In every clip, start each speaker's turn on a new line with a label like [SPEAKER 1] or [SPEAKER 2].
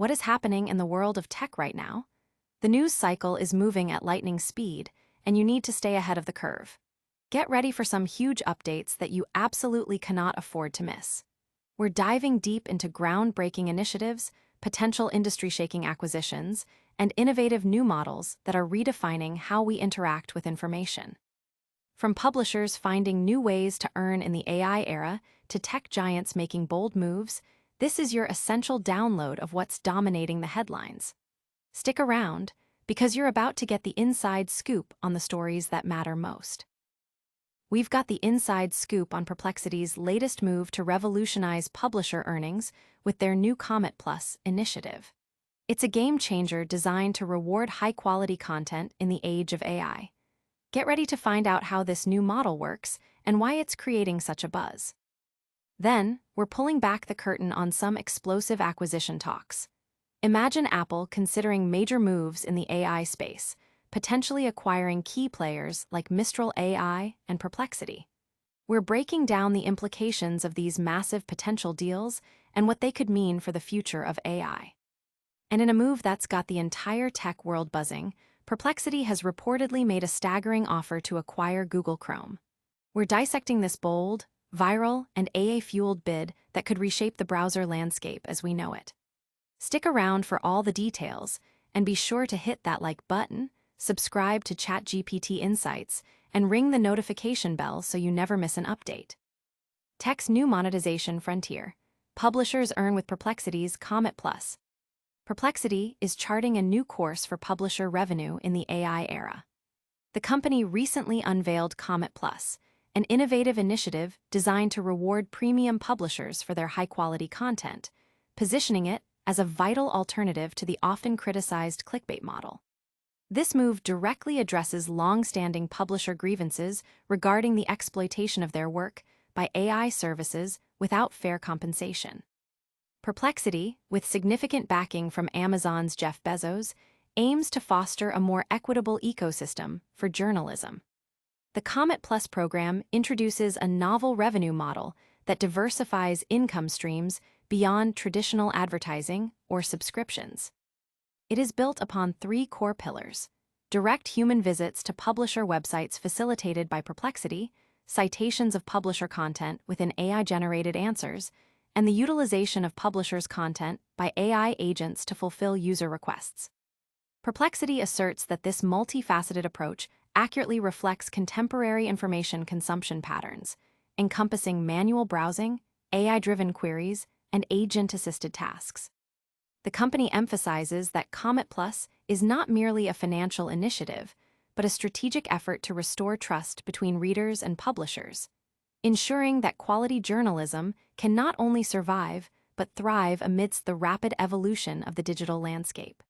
[SPEAKER 1] What is happening in the world of tech right now? The news cycle is moving at lightning speed, and you need to stay ahead of the curve. Get ready for some huge updates that you absolutely cannot afford to miss. We're diving deep into groundbreaking initiatives, potential industry-shaking acquisitions, and innovative new models that are redefining how we interact with information. From publishers finding new ways to earn in the AI era to tech giants making bold moves, this is your essential download of what's dominating the headlines. Stick around, because you're about to get the inside scoop on the stories that matter most. We've got the inside scoop on Perplexity's latest move to revolutionize publisher earnings with their new Comet Plus initiative. It's a game changer designed to reward high-quality content in the age of AI. Get ready to find out how this new model works and why it's creating such a buzz. Then, we're pulling back the curtain on some explosive acquisition talks. Imagine Apple considering major moves in the AI space, potentially acquiring key players like Mistral AI and Perplexity. We're breaking down the implications of these massive potential deals and what they could mean for the future of AI. And in a move that's got the entire tech world buzzing, Perplexity has reportedly made a staggering offer to acquire Google Chrome. We're dissecting this bold, viral, and AI-fueled bid that could reshape the browser landscape as we know it. Stick around for all the details, and be sure to hit that like button, subscribe to ChatGPT Insights, and ring the notification bell so you never miss an update. Tech's new monetization frontier. Publishers earn with Perplexity's Comet Plus. Perplexity is charting a new course for publisher revenue in the AI era. The company recently unveiled Comet Plus, an innovative initiative designed to reward premium publishers for their high-quality content, positioning it as a vital alternative to the often criticized clickbait model. This move directly addresses long-standing publisher grievances regarding the exploitation of their work by AI services without fair compensation. Perplexity, with significant backing from Amazon's Jeff Bezos, aims to foster a more equitable ecosystem for journalism. The Comet Plus program introduces a novel revenue model that diversifies income streams beyond traditional advertising or subscriptions. It is built upon three core pillars: direct human visits to publisher websites facilitated by Perplexity, citations of publisher content within AI-generated answers, and the utilization of publishers' content by AI agents to fulfill user requests. Perplexity asserts that this multifaceted approach accurately reflects contemporary information consumption patterns, encompassing manual browsing, AI-driven queries, and agent-assisted tasks. The company emphasizes that Comet Plus is not merely a financial initiative, but a strategic effort to restore trust between readers and publishers, ensuring that quality journalism can not only survive, but thrive amidst the rapid evolution of the digital landscape.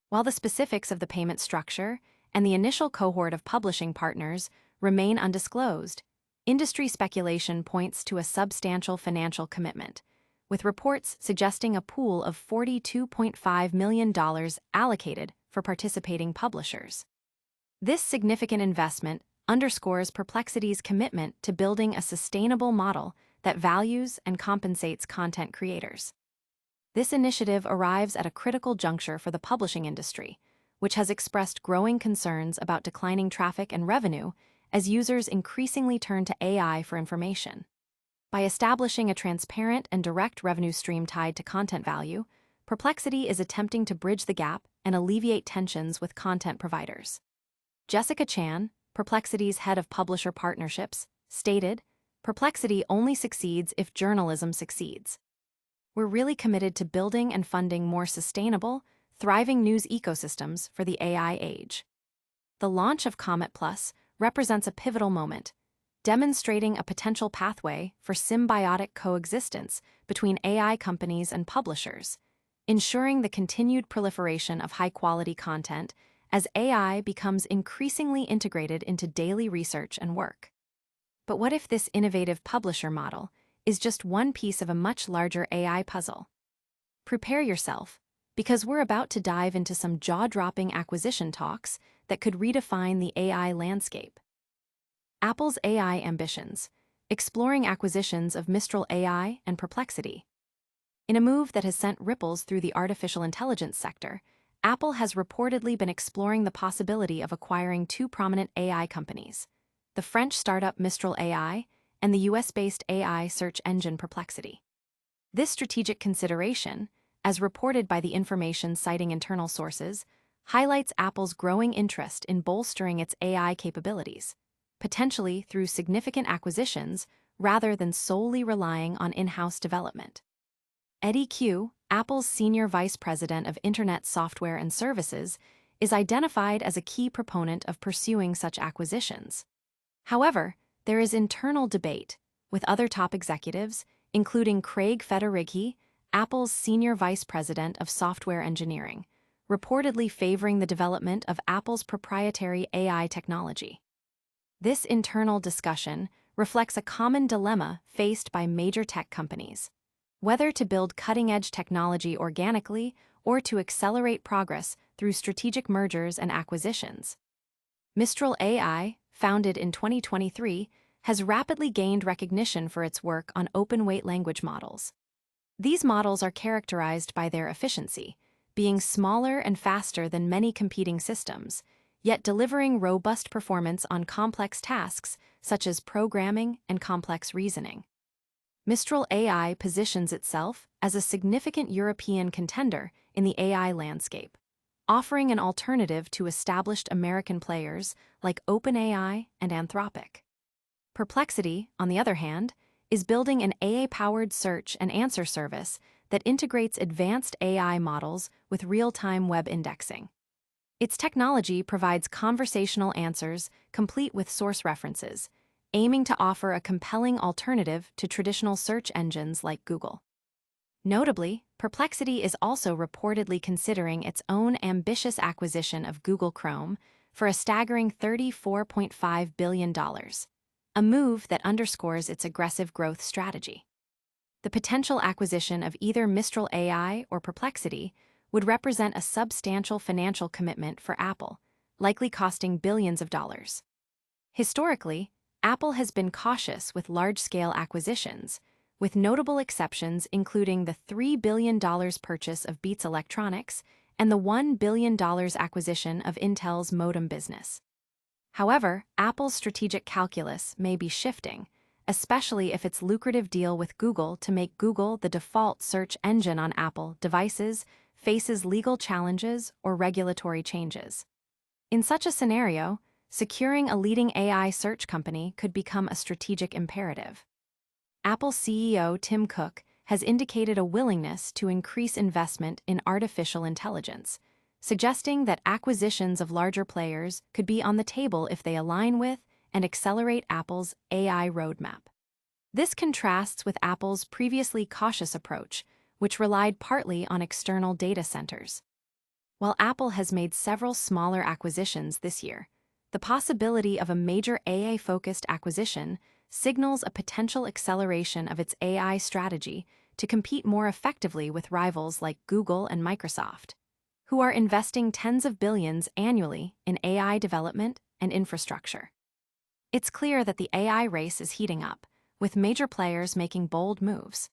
[SPEAKER 1] While the specifics of the payment structure and the initial cohort of publishing partners remain undisclosed, industry speculation points to a substantial financial commitment, with reports suggesting a pool of $42.5 million allocated for participating publishers. This significant investment underscores Perplexity's commitment to building a sustainable model that values and compensates content creators. This initiative arrives at a critical juncture for the publishing industry, which has expressed growing concerns about declining traffic and revenue as users increasingly turn to AI for information. By establishing a transparent and direct revenue stream tied to content value, Perplexity is attempting to bridge the gap and alleviate tensions with content providers. Jessica Chan, Perplexity's head of publisher partnerships, stated, "Perplexity only succeeds if journalism succeeds. We're really committed to building and funding more sustainable, thriving news ecosystems for the AI age." The launch of Comet Plus represents a pivotal moment, demonstrating a potential pathway for symbiotic coexistence between AI companies and publishers, ensuring the continued proliferation of high-quality content as AI becomes increasingly integrated into daily research and work. But what if this innovative publisher model is just one piece of a much larger AI puzzle? Prepare yourself, because we're about to dive into some jaw-dropping acquisition talks that could redefine the AI landscape. Apple's AI ambitions, exploring acquisitions of Mistral AI and Perplexity. In a move that has sent ripples through the artificial intelligence sector, Apple has reportedly been exploring the possibility of acquiring two prominent AI companies, the French startup Mistral AI and the US-based AI search engine Perplexity. This strategic consideration, as reported by the information citing internal sources, highlights Apple's growing interest in bolstering its AI capabilities, potentially through significant acquisitions rather than solely relying on in-house development. Eddie Q, Apple's Senior Vice President of Internet Software and Services, is identified as a key proponent of pursuing such acquisitions. However, there is internal debate, with other top executives, including Craig Federighi, Apple's Senior Vice President of Software Engineering, reportedly favoring the development of Apple's proprietary AI technology. This internal discussion reflects a common dilemma faced by major tech companies: whether to build cutting-edge technology organically or to accelerate progress through strategic mergers and acquisitions. Mistral AI, founded in 2023, has rapidly gained recognition for its work on open-weight language models. These models are characterized by their efficiency, being smaller and faster than many competing systems, yet delivering robust performance on complex tasks such as programming and complex reasoning. Mistral AI positions itself as a significant European contender in the AI landscape, offering an alternative to established American players like OpenAI and Anthropic. Perplexity, on the other hand, is building an AI-powered search and answer service that integrates advanced AI models with real-time web indexing. Its technology provides conversational answers complete with source references, aiming to offer a compelling alternative to traditional search engines like Google. Notably, Perplexity is also reportedly considering its own ambitious acquisition of Google Chrome for a staggering $34.5 billion, a move that underscores its aggressive growth strategy. The potential acquisition of either Mistral AI or Perplexity would represent a substantial financial commitment for Apple, likely costing billions of dollars. Historically, Apple has been cautious with large-scale acquisitions, with notable exceptions including the $3 billion purchase of Beats Electronics and the $1 billion acquisition of Intel's modem business. However, Apple's strategic calculus may be shifting, especially if its lucrative deal with Google to make Google the default search engine on Apple devices faces legal challenges or regulatory changes. In such a scenario, securing a leading AI search company could become a strategic imperative. Apple CEO Tim Cook has indicated a willingness to increase investment in artificial intelligence, suggesting that acquisitions of larger players could be on the table if they align with and accelerate Apple's AI roadmap. This contrasts with Apple's previously cautious approach, which relied partly on external data centers. While Apple has made several smaller acquisitions this year, the possibility of a major AI-focused acquisition signals a potential acceleration of its AI strategy to compete more effectively with rivals like Google and Microsoft, who are investing tens of billions annually in AI development and infrastructure. It's clear that the AI race is heating up, with major players making bold moves.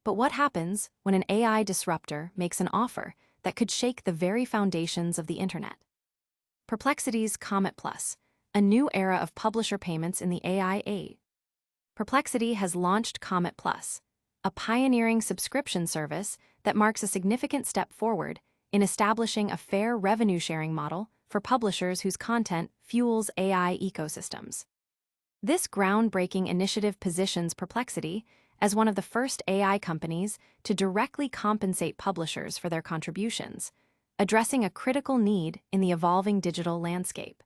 [SPEAKER 1] But what happens when an AI disruptor makes an offer that could shake the very foundations of the internet? Perplexity's Comet Plus, a new era of publisher payments in the AI age. Perplexity has launched Comet Plus, a pioneering subscription service that marks a significant step forward in establishing a fair revenue-sharing model for publishers whose content fuels AI ecosystems. This groundbreaking initiative positions Perplexity as one of the first AI companies to directly compensate publishers for their contributions, addressing a critical need in the evolving digital landscape.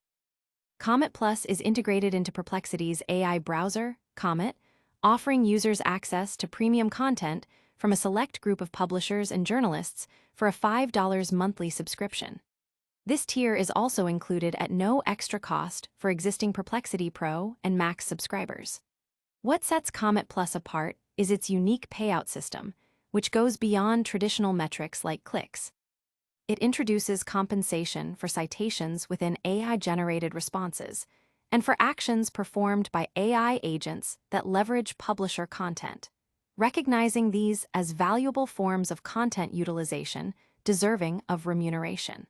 [SPEAKER 1] Comet Plus is integrated into Perplexity's AI browser, Comet, offering users access to premium content from a select group of publishers and journalists for a $5 monthly subscription. This tier is also included at no extra cost for existing Perplexity Pro and Max subscribers. What sets Comet Plus apart is its unique payout system, which goes beyond traditional metrics like clicks. It introduces compensation for citations within AI-generated responses and for actions performed by AI agents that leverage publisher content. recognizing these as valuable forms of content utilization deserving of remuneration.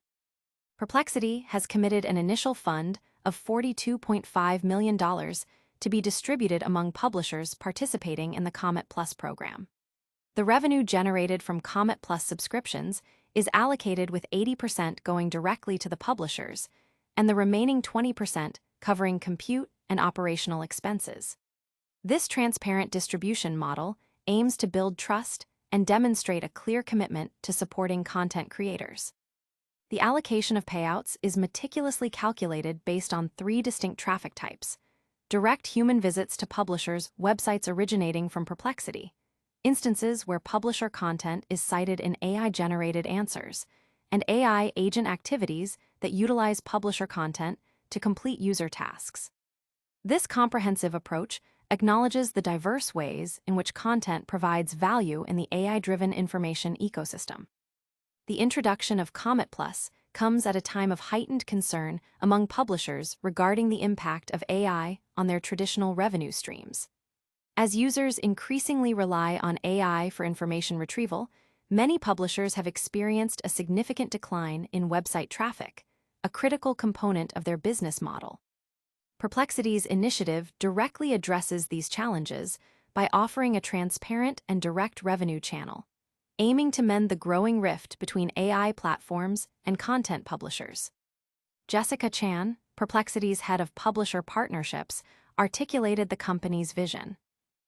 [SPEAKER 1] Perplexity has committed an initial fund of $42.5 million to be distributed among publishers participating in the Comet Plus program. The revenue generated from Comet Plus subscriptions is allocated with 80% going directly to the publishers, and the remaining 20% covering compute and operational expenses. This transparent distribution model aims to build trust and demonstrate a clear commitment to supporting content creators. The allocation of payouts is meticulously calculated based on 3 distinct traffic types: direct human visits to publishers' websites originating from Perplexity, instances where publisher content is cited in AI-generated answers, and AI agent activities that utilize publisher content to complete user tasks. This comprehensive approach acknowledges the diverse ways in which content provides value in the AI-driven information ecosystem. The introduction of Comet Plus comes at a time of heightened concern among publishers regarding the impact of AI on their traditional revenue streams. As users increasingly rely on AI for information retrieval, many publishers have experienced a significant decline in website traffic, a critical component of their business model. Perplexity's initiative directly addresses these challenges by offering a transparent and direct revenue channel, aiming to mend the growing rift between AI platforms and content publishers. Jessica Chan, Perplexity's head of publisher partnerships, articulated the company's vision.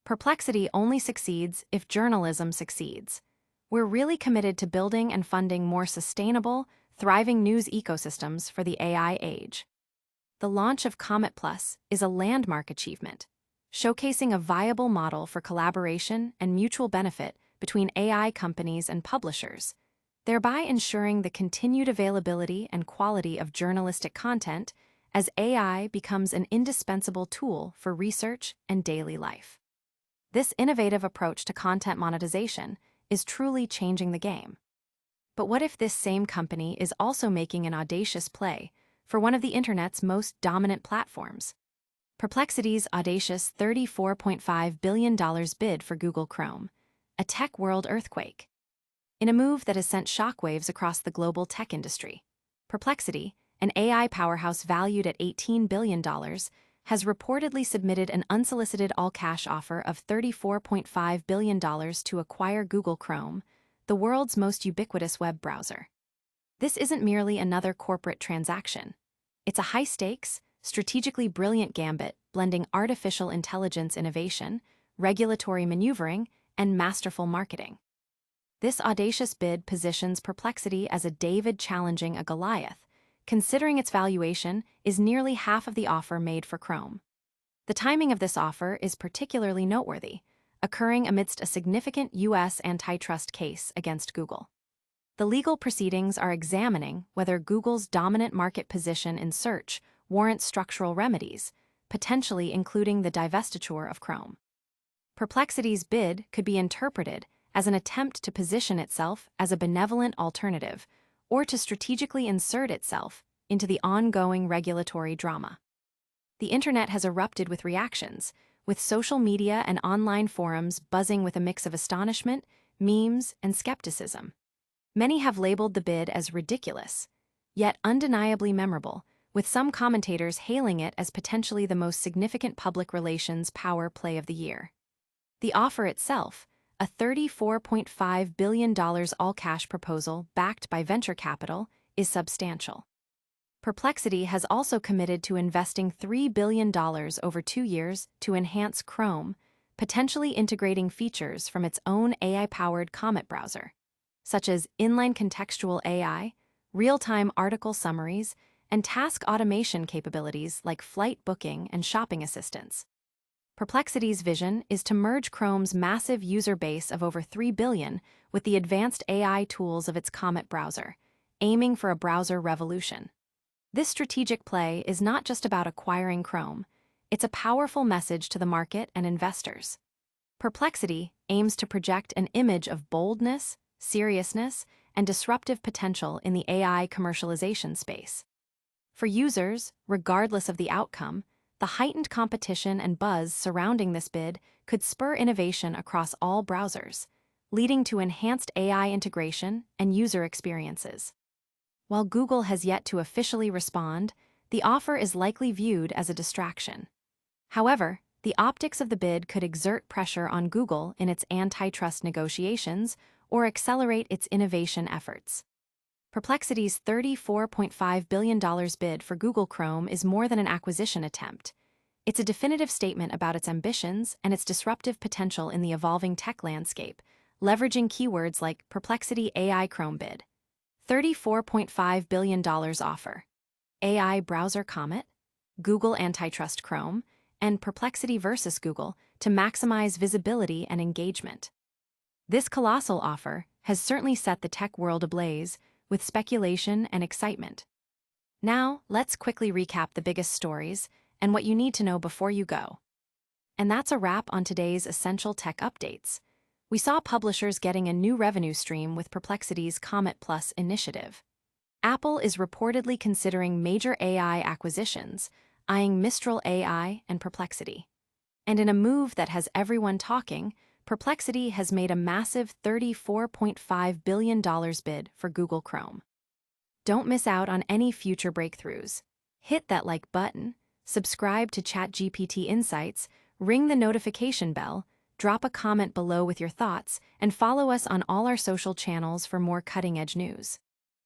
[SPEAKER 1] Perplexity only succeeds if journalism succeeds. We're really committed to building and funding more sustainable, thriving news ecosystems for the AI age. The launch of Comet Plus is a landmark achievement, showcasing a viable model for collaboration and mutual benefit between AI companies and publishers, thereby ensuring the continued availability and quality of journalistic content as AI becomes an indispensable tool for research and daily life. This innovative approach to content monetization is truly changing the game. But what if this same company is also making an audacious play for one of the internet's most dominant platforms? Perplexity's audacious $34.5 billion bid for Google Chrome, a tech world earthquake. In a move that has sent shockwaves across the global tech industry, Perplexity, an AI powerhouse valued at $18 billion, has reportedly submitted an unsolicited all-cash offer of $34.5 billion to acquire Google Chrome, the world's most ubiquitous web browser. This isn't merely another corporate transaction. It's a high-stakes, strategically brilliant gambit blending artificial intelligence innovation, regulatory maneuvering, and masterful marketing. This audacious bid positions Perplexity as a David challenging a Goliath, considering its valuation is nearly half of the offer made for Chrome. The timing of this offer is particularly noteworthy, occurring amidst a significant U.S. antitrust case against Google. The legal proceedings are examining whether Google's dominant market position in search warrants structural remedies, potentially including the divestiture of Chrome. Perplexity's bid could be interpreted as an attempt to position itself as a benevolent alternative or to strategically insert itself into the ongoing regulatory drama. The internet has erupted with reactions, with social media and online forums buzzing with a mix of astonishment, memes, and skepticism. Many have labeled the bid as ridiculous, yet undeniably memorable, with some commentators hailing it as potentially the most significant public relations power play of the year. The offer itself, a $34.5 billion all-cash proposal backed by venture capital, is substantial. Perplexity has also committed to investing $3 billion over 2 years to enhance Chrome, potentially integrating features from its own AI-powered Comet browser, such as inline contextual AI, real-time article summaries, and task automation capabilities like flight booking and shopping assistance. Perplexity's vision is to merge Chrome's massive user base of over 3 billion with the advanced AI tools of its Comet browser, aiming for a browser revolution. This strategic play is not just about acquiring Chrome, it's a powerful message to the market and investors. Perplexity aims to project an image of boldness, seriousness, and disruptive potential in the AI commercialization space. For users, regardless of the outcome, The heightened competition and buzz surrounding this bid could spur innovation across all browsers, leading to enhanced AI integration and user experiences. While Google has yet to officially respond, the offer is likely viewed as a distraction. However, the optics of the bid could exert pressure on Google in its antitrust negotiations or accelerate its innovation efforts. Perplexity's $34.5 billion bid for Google Chrome is more than an acquisition attempt. It's a definitive statement about its ambitions and its disruptive potential in the evolving tech landscape, leveraging keywords like Perplexity AI Chrome bid. $34.5 billion offer. AI browser Comet, Google antitrust Chrome, and Perplexity versus Google to maximize visibility and engagement. This colossal offer has certainly set the tech world ablaze with speculation and excitement. Now, let's quickly recap the biggest stories and what you need to know before you go. And that's a wrap on today's Essential Tech Updates. We saw publishers getting a new revenue stream with Perplexity's Comet Plus initiative. Apple is reportedly considering major AI acquisitions, eyeing Mistral AI and Perplexity. And in a move that has everyone talking, Perplexity has made a massive $34.5 billion bid for Google Chrome. Don't miss out on any future breakthroughs. Hit that like button, subscribe to ChatGPT Insights, ring the notification bell, drop a comment below with your thoughts, and follow us on all our social channels for more cutting-edge news.